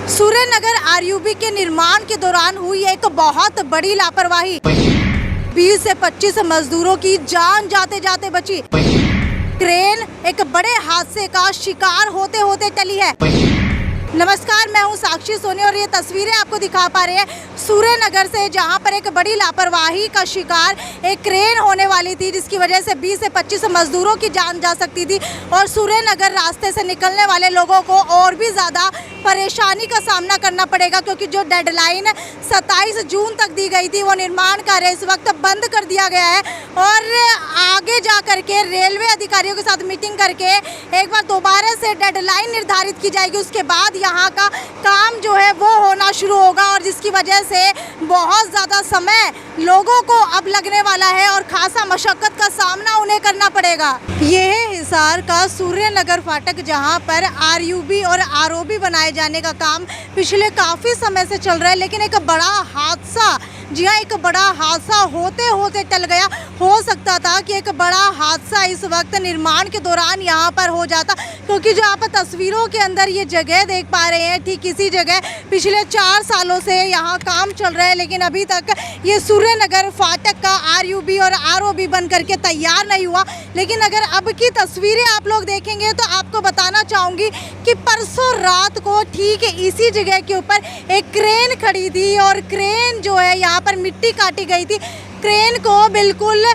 Suryanagar RUB के निर्माण के दौरान हुई एक बहुत बड़ी लापरवाही। 20 से 25 मजदूरों की जान जाते जाते बची। क्रेन एक बड़े हादसे का शिकार होते होते टली है। नमस्कार, मैं हूं साक्षी सोनी और ये तस्वीरें आपको दिखा पा रहे हैं सूर्यनगर से, जहां पर एक बड़ी लापरवाही का शिकार एक क्रेन होने वाली थी, जिसकी वजह से 20 से 25 मजदूरों की जान जा सकती थी और सूर्यनगर रास्ते से निकलने वाले लोगों को और भी ज़्यादा परेशानी का सामना करना पड़ेगा, क्योंकि जो डेडलाइन 27 जून तक दी गई थी वो निर्माण कार्य इस वक्त बंद कर दिया गया है। और आगे जा करके रेलवे अधिकारियों के साथ मीटिंग करके एक बार दोबारा से डेडलाइन निर्धारित की जाएगी। उसके बाद यहाँ का काम जो है वो होना शुरू होगा, और जिसकी वजह से बहुत ज़्यादा समय लोगों को अब लगने वाला है और खासा मशक्क़त का सामना उन्हें करना पड़ेगा। ये है हिसार का सूर्यनगर फाटक, जहाँ पर आरयूबी और आरओबी बनाए जाने का काम पिछले काफ़ी समय से चल रहा है, लेकिन एक बड़ा हादसा, जी हाँ, एक बड़ा हादसा होते होते टल गया। हो सकता था कि एक बड़ा हादसा इस वक्त निर्माण के दौरान यहाँ पर हो जाता, क्योंकि जो आप तस्वीरों के अंदर ये जगह देख पा रहे हैं, ठीक इसी जगह पिछले 4 सालों से यहाँ काम चल रहा है, लेकिन अभी तक ये सूर्यनगर फाटक का आरयूबी और आरओबी बन करके तैयार नहीं हुआ। लेकिन अगर अब की तस्वीरें आप लोग देखेंगे तो आपको बताना चाहूँगी कि परसों रात को ठीक इसी जगह के ऊपर एक क्रेन खड़ी थी, और क्रेन जो है यहाँ पर मिट्टी काटी गई थी। क्रेन को बिल्कुल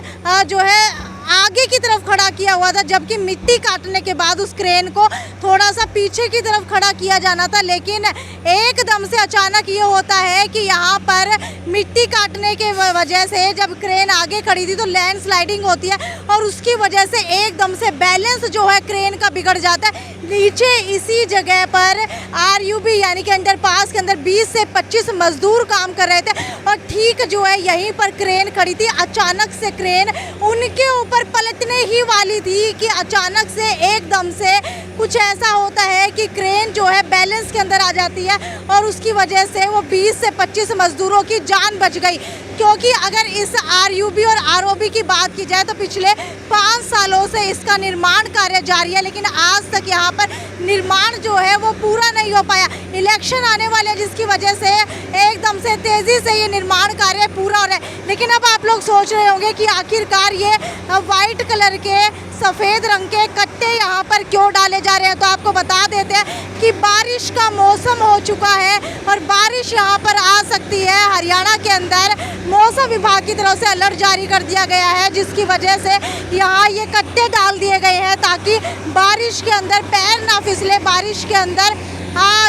जो है आगे की तरफ खड़ा किया हुआ था, जबकि मिट्टी काटने के बाद उस क्रेन को थोड़ा सा पीछे की तरफ खड़ा किया जाना था। लेकिन एकदम से अचानक ये होता है कि यहाँ पर मिट्टी काटने के वजह से जब क्रेन आगे खड़ी थी तो लैंडस्लाइडिंग होती है, और उसकी वजह से एकदम से बैलेंस जो है क्रेन का बिगड़ जाता है। नीचे इसी जगह पर आरयूबी यानी कि अंडरपास के अंदर 20 से 25 मजदूर काम कर रहे थे, और ठीक जो है यहीं पर क्रेन खड़ी थी। अचानक से क्रेन उनके ऊपर पलटने ही वाली थी कि अचानक से एकदम से कुछ ऐसा होता है कि क्रेन जो है बैलेंस के अंदर आ जाती है, और उसकी वजह से वो 20 से 25 मजदूरों की जान बच गई। क्योंकि अगर इस आरयूबी और आरओबी की बात की जाए तो पिछले 5 सालों से इसका निर्माण कार्य जारी है, लेकिन आज तक यहाँ पर निर्माण जो है वो पूरा नहीं हो पाया। इलेक्शन आने वाले हैं, जिसकी वजह से एकदम से तेज़ी से ये निर्माण कार्य पूरा हो रहा है। लेकिन अब आप लोग सोच रहे होंगे कि आखिरकार ये वाइट कलर के सफ़ेद रंग के कट्टे यहाँ पर क्यों डाले जा रहे हैं। तो आपको बता देते हैं कि बारिश का मौसम हो चुका है और बारिश यहाँ पर आ सकती है। हरियाणा के अंदर मौसम विभाग की तरफ से अलर्ट जारी कर दिया गया है, जिसकी वजह से यहाँ ये कट्टे डाल दिए गए हैं ताकि बारिश के अंदर पैर ना फिसले। बारिश के अंदर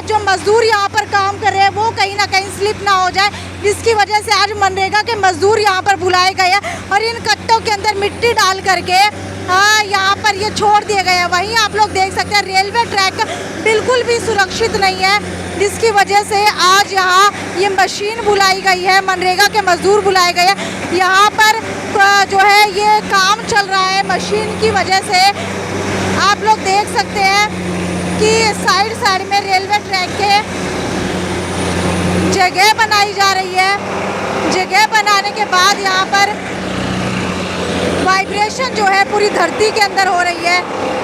जो मजदूर यहाँ पर काम कर रहे हैं वो कहीं ना कहीं स्लिप ना हो जाए, जिसकी वजह से आज मनरेगा के मजदूर यहाँ पर बुलाए गए हैं और इन कट्टों के अंदर मिट्टी डाल करके यहाँ पर ये छोड़ दिए गए हैं। वहीं आप लोग देख सकते हैं रेलवे ट्रैक बिल्कुल भी सुरक्षित नहीं है, जिसकी वजह से आज यहाँ ये मशीन बुलाई गई है, मनरेगा के मजदूर बुलाए गए हैं। यहाँ पर जो है ये काम चल रहा है मशीन की वजह से। आप लोग देख सकते हैं कि साइड में रेलवे ट्रैक के जगह बनाई जा रही है। जगह बनाने के बाद यहाँ पर वाइब्रेशन जो है पूरी धरती के अंदर हो रही है।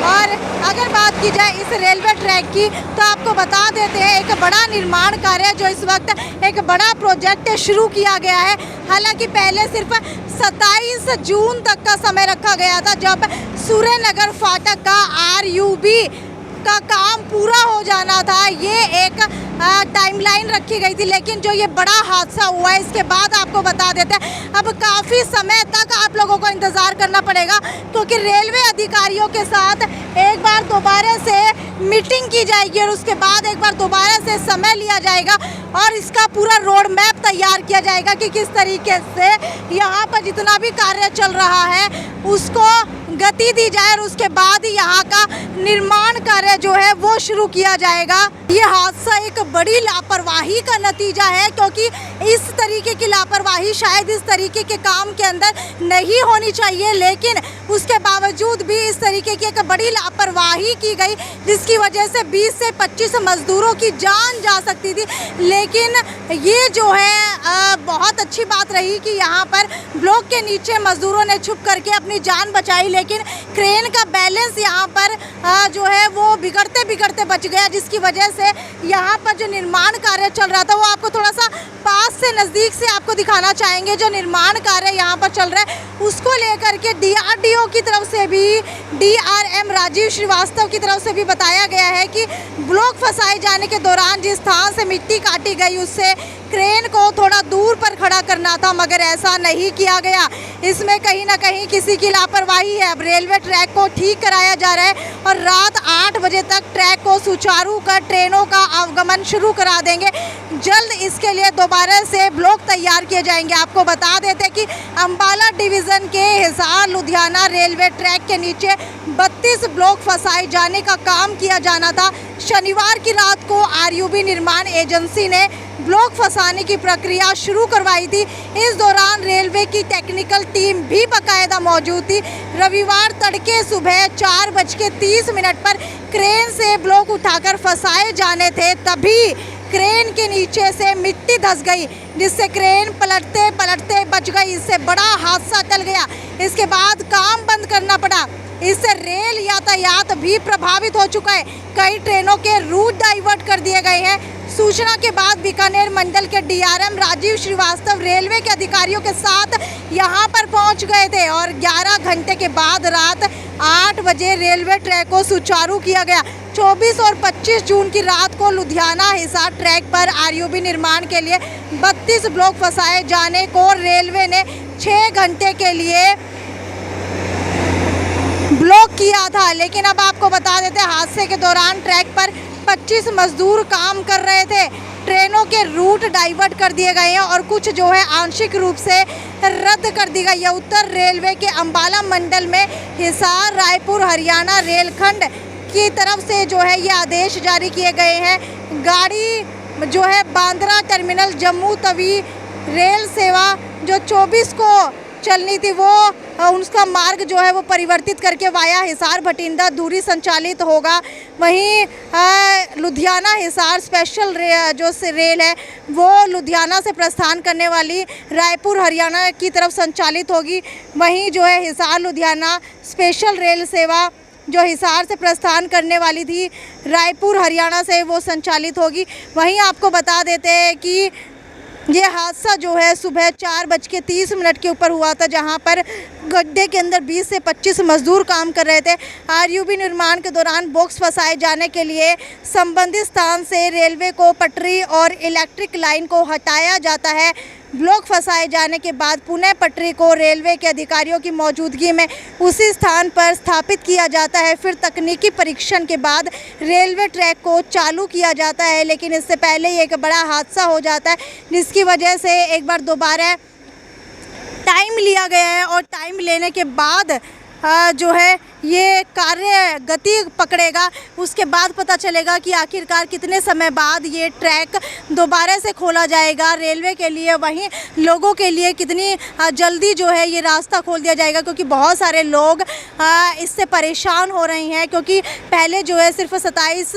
और अगर बात की जाए इस रेलवे ट्रैक की तो आपको बता देते हैं एक बड़ा निर्माण कार्य जो इस वक्त एक बड़ा प्रोजेक्ट शुरू किया गया है। हालांकि पहले सिर्फ 27 जून तक का समय रखा गया था, जब सूर्यनगर फाटक का आरयूबी का काम पूरा हो जाना था। ये एक टाइमलाइन रखी गई थी, लेकिन जो ये बड़ा हादसा हुआ है इसके बाद आपको बता देते हैं अब काफ़ी समय तक आप लोगों को इंतज़ार करना पड़ेगा, क्योंकि रेलवे अधिकारियों के साथ एक बार दोबारा से मीटिंग की जाएगी और उसके बाद एक बार दोबारा से समय लिया जाएगा और इसका पूरा रोड मैप तैयार किया जाएगा कि किस तरीके से यहाँ पर जितना भी कार्य चल रहा है उसको गति दी जाए, और उसके बाद ही यहाँ का निर्माण कार्य जो है वो शुरू किया जाएगा। ये हादसा एक बड़ी लापरवाही का नतीजा है, क्योंकि इस तरीके की लापरवाही शायद इस तरीके के काम के अंदर नहीं होनी चाहिए, लेकिन उसके बावजूद भी इस तरीके की एक बड़ी लापरवाही की गई, जिसकी वजह से 20 से 25 मजदूरों की जान जा सकती थी। लेकिन ये जो है बहुत अच्छी बात रही कि यहाँ पर ब्लॉक के नीचे मजदूरों ने छुप करके अपनी जान बचाई, लेकिन लेकिन क्रेन का बैलेंस यहाँ पर जो है वो बिगड़ते बिगड़ते बच गया, जिसकी वजह से यहाँ पर जो निर्माण कार्य चल रहा था वो आपको थोड़ा सा पास से नज़दीक से आपको दिखाना चाहेंगे। जो निर्माण कार्य यहाँ पर चल रहा है उसको लेकर के DRDO की तरफ से भी, DRM राजीव श्रीवास्तव की तरफ से भी बताया गया है कि ब्लॉक फंसाए जाने के दौरान जिस स्थान से मिट्टी काटी गई उससे क्रेन को थोड़ा दूर पर खड़ा करना था, मगर ऐसा नहीं किया गया। इसमें कहीं ना कहीं किसी की लापरवाही है। अब रेलवे ट्रैक को ठीक कराया जा रहा है और रात 8 बजे तक ट्रैक को सुचारू कर ट्रेनों का आवागमन शुरू करा देंगे। जल्द इसके लिए दोबारा से ब्लॉक तैयार किए जाएंगे। आपको बता देते कि अम्बाला डिवीज़न के हिसार लुधियाना रेलवे ट्रैक के नीचे 32 ब्लॉक फंसाए जाने का काम किया जाना था। शनिवार की रात को RUB निर्माण एजेंसी ने ब्लॉक फंसाने की प्रक्रिया शुरू करवाई थी। इस दौरान रेलवे की टेक्निकल टीम भी बाकायदा मौजूद थी। रविवार तड़के सुबह 4:30 पर क्रेन से ब्लॉक उठाकर फंसाए जाने थे, तभी क्रेन के नीचे से मिट्टी धंस गई, जिससे क्रेन पलटते पलटते बच गई। इससे बड़ा हादसा टल गया। इसके बाद काम बंद करना पड़ा। इससे रेल यातायात भी प्रभावित हो चुका है। कई ट्रेनों के रूट डाइवर्ट कर दिए गए हैं। सूचना के बाद बीकानेर मंडल के DRM राजीव श्रीवास्तव रेलवे के अधिकारियों के साथ यहां पर पहुंच गए थे और 11 घंटे के बाद रात 8 बजे रेलवे ट्रैक को सुचारू किया गया। 24 और 25 जून की रात को लुधियाना हिसार ट्रैक पर RUB निर्माण के लिए 32 ब्लॉक फंसाए जाने को रेलवे ने 6 घंटे के लिए ब्लॉक किया था। लेकिन अब आपको बता देते हैं हादसे के दौरान ट्रैक पर 25 मजदूर काम कर रहे थे। ट्रेनों के रूट डाइवर्ट कर दिए गए हैं और कुछ जो है आंशिक रूप से रद्द कर दी गई है। उत्तर रेलवे के अम्बाला मंडल में हिसार रायपुर हरियाणा रेलखंड की तरफ से जो है ये आदेश जारी किए गए हैं। गाड़ी जो है बांद्रा टर्मिनल जम्मू तवी रेल सेवा जो 24 को चलनी थी वो उसका मार्ग जो है वो परिवर्तित करके वाया हिसार भटिंडा दूरी संचालित होगा। वहीं लुधियाना हिसार स्पेशल जो रेल है वो लुधियाना से प्रस्थान करने वाली रायपुर हरियाणा की तरफ संचालित होगी। वहीं जो है हिसार लुधियाना स्पेशल रेल सेवा जो हिसार से प्रस्थान करने वाली थी रायपुर हरियाणा से वो संचालित होगी। वहीं आपको बता देते हैं कि ये हादसा जो है सुबह 4:30 के ऊपर हुआ था, जहां पर गड्ढे के अंदर 20 से 25 मजदूर काम कर रहे थे। RUB निर्माण के दौरान बॉक्स फंसाए जाने के लिए संबंधित स्थान से रेलवे को पटरी और इलेक्ट्रिक लाइन को हटाया जाता है। ब्लॉक फंसाए जाने के बाद पुनः पटरी को रेलवे के अधिकारियों की मौजूदगी में उसी स्थान पर स्थापित किया जाता है। फिर तकनीकी परीक्षण के बाद रेलवे ट्रैक को चालू किया जाता है। लेकिन इससे पहले ही एक बड़ा हादसा हो जाता है, जिसकी वजह से एक बार दोबारा टाइम लिया गया है और टाइम लेने के बाद जो है ये कार्य गति पकड़ेगा। उसके बाद पता चलेगा कि आखिरकार कितने समय बाद ये ट्रैक दोबारा से खोला जाएगा रेलवे के लिए। वहीं लोगों के लिए कितनी जल्दी जो है ये रास्ता खोल दिया जाएगा, क्योंकि बहुत सारे लोग इससे परेशान हो रहे हैं। क्योंकि पहले जो है सिर्फ 27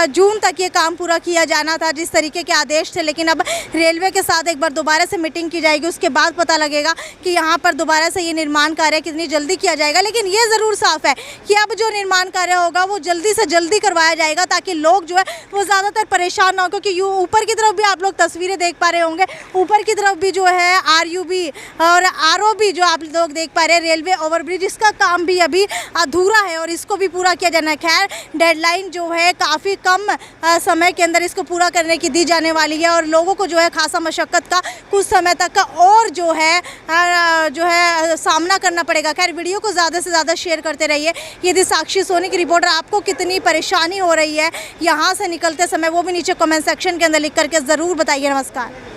जून तक ये काम पूरा किया जाना था, जिस तरीके के आदेश थे। लेकिन अब रेलवे के साथ एक बार दोबारा से मीटिंग की जाएगी, उसके बाद पता लगेगा कि यहाँ पर दोबारा से ये निर्माण कार्य कितनी जल्दी किया जाएगा। लेकिन ये ज़रूर साफ है कि अब जो निर्माण कार्य होगा वो जल्दी से जल्दी करवाया जाएगा, ताकि लोग जो है वो ज़्यादातर परेशान ना हो। क्योंकि ऊपर की तरफ भी आप लोग तस्वीरें देख पा रहे होंगे, ऊपर की तरफ भी जो है RUB और ROB जो आप लोग देख पा रहे हैं रेलवे ओवरब्रिज, इसका काम भी अभी अधूरा है और इसको भी पूरा किया जाना है। खैर डेडलाइन जो है काफ़ी कम समय के अंदर इसको पूरा करने की दी जाने वाली है और लोगों को जो है खासा मशक्क़त का कुछ समय तक का और जो है सामना करना पड़ेगा। खैर वीडियो को ज़्यादा से ज़्यादा शेयर करते रहिए। यदि साक्षी सोनी की रिपोर्टर आपको कितनी परेशानी हो रही है यहाँ से निकलते समय, वो भी नीचे कमेंट सेक्शन के अंदर लिख करके ज़रूर बताइए। नमस्कार।